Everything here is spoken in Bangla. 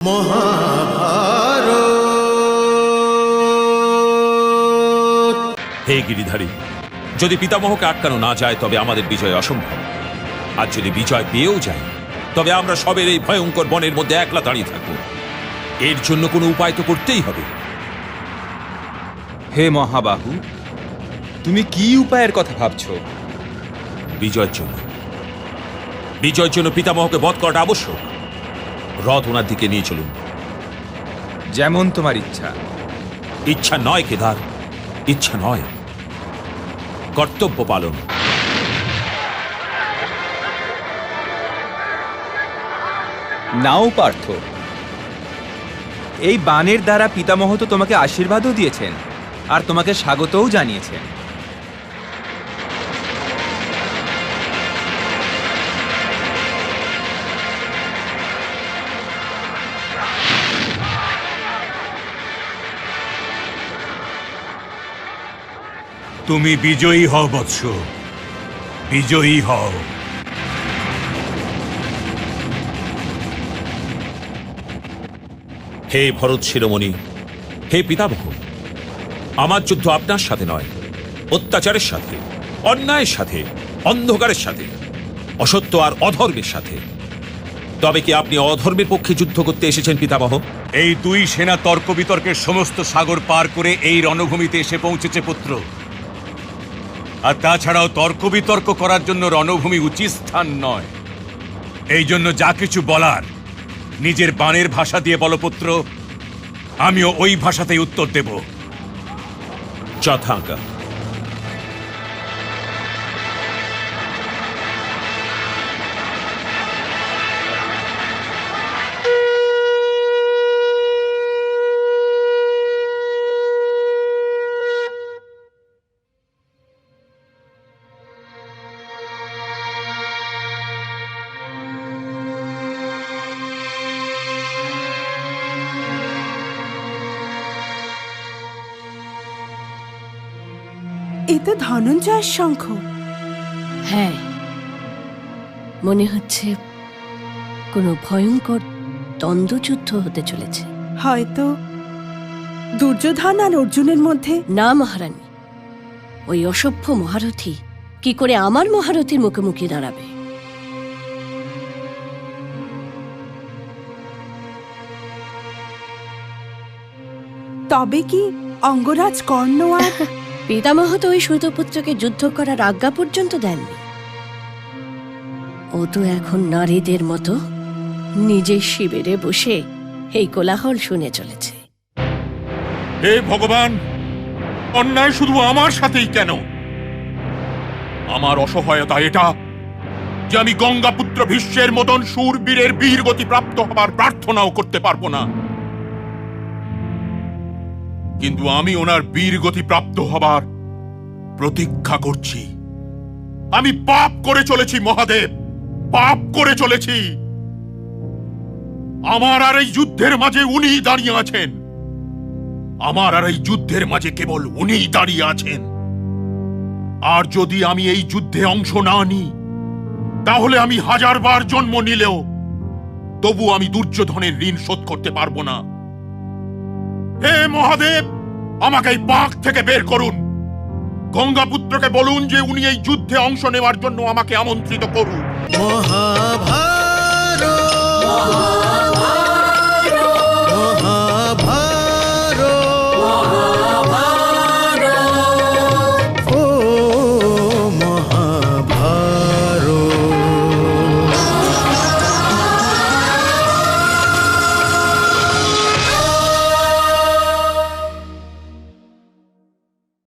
মহাভারত। হে গিরিধারী, যদি পিতামহকে আটকানো না যায় তবে আমাদের বিজয় অসম্ভব। আর যদি বিজয় পেয়েও যায় তবে আমরা সবের এই ভয়ঙ্কর বনের মধ্যে একলা দাঁড়িয়ে থাকব। এর জন্য কোনো উপায় তো করতেই হবে। হে মহাবাহু, তুমি কি উপায়ের কথা ভাবছো? বিজয়ের জন্য। বিজয়ের জন্য পিতামহকে বধ করাটা আবশ্যক। রথ ওনার দিকে নিয়ে চলুন। যেমন তোমার ইচ্ছা। ইচ্ছা নয় কেদার, ইচ্ছা নয়, কর্তব্য পালন। নাও পার্থ, এই বাণের দ্বারা পিতামহ তো তোমাকে আশীর্বাদও দিয়েছেন আর তোমাকে স্বাগতও জানিয়েছেন। তুমি বিজয়ী হও বৎস, বিজয়ী হও। হে ভরত শিরোমণি, হে পিতামহ, আমার যুদ্ধ আপনার সাথে নয়, অত্যাচারের সাথে, অন্যায়ের সাথে, অন্ধকারের সাথে, অসত্য আর অধর্মের সাথে। তবে কি আপনি অধর্মের পক্ষে যুদ্ধ করতে এসেছেন পিতামহ? এই দুই সেনা তর্ক বিতর্কের সমস্ত সাগর পার করে এই রণভূমিতে এসে পৌঁছেছে পুত্র। আর তাছাড়াও তর্ক বিতর্ক করার জন্য রণভূমি উচিত স্থান নয়। এই জন্য যা কিছু বলার নিজের বাণের ভাষা দিয়ে বলো পুত্র, আমিও ওই ভাষাতেই উত্তর দেব। যথাজ্ঞা। এ তো ধনঞ্জয়ের শঙ্খ। হ্যাঁ, মনে হচ্ছে কোনো ভয়ঙ্কর দ্বন্দ্বযুদ্ধ হতে চলেছে। হয়তো দুর্যোধন আর অর্জুনের মধ্যে। না মহারানী, ওই অসভ্য মহারথী কি করে আমার মহারথীর মুখোমুখি দাঁড়াবে? তবে কি অঙ্গরাজ কর্ণ আর পিতামহ তো ওই সুতপুত্রকে যুদ্ধ করার আজ্ঞা পর্যন্ত দেননি। ও তো এখন নারীদের মতো নিজের শিবিরে বসে এই কোলাহল শুনে চলেছে। হে ভগবান, অন্যায় শুধু আমার সাথেই কেন? আমার অসহায়তা এটা যে আমি গঙ্গাপুত্র ভীষ্মের মতন শূরবীরের বীর গতি প্রাপ্ত হবার প্রার্থনাও করতে পারবো না। কিন্তু আমি ওনার বীর গতি প্রাপ্ত হবার প্রতীক্ষা করছি। আমি পাপ করে চলেছি মহাদেব, পাপ করে চলেছি। আমার আর এই যুদ্ধের মাঝে উনি দাঁড়িয়ে আছেন। আমার আর এই যুদ্ধের মাঝে কেবল উনিই দাঁড়িয়ে আছেন। আর যদি আমি এই যুদ্ধে অংশ না নিই, তাহলে আমি 1000 বার জন্ম নিলেও তবু আমি দুর্যোধনের ঋণ শোধ করতে পারবো না। হে মহাদেব, আমাকে এই পাক থেকে বের করুন। গঙ্গাপুত্রকে বলুন যে উনি এই যুদ্ধে অংশ নেওয়ার জন্য আমাকে আমন্ত্রিত করুন। মহাভারত।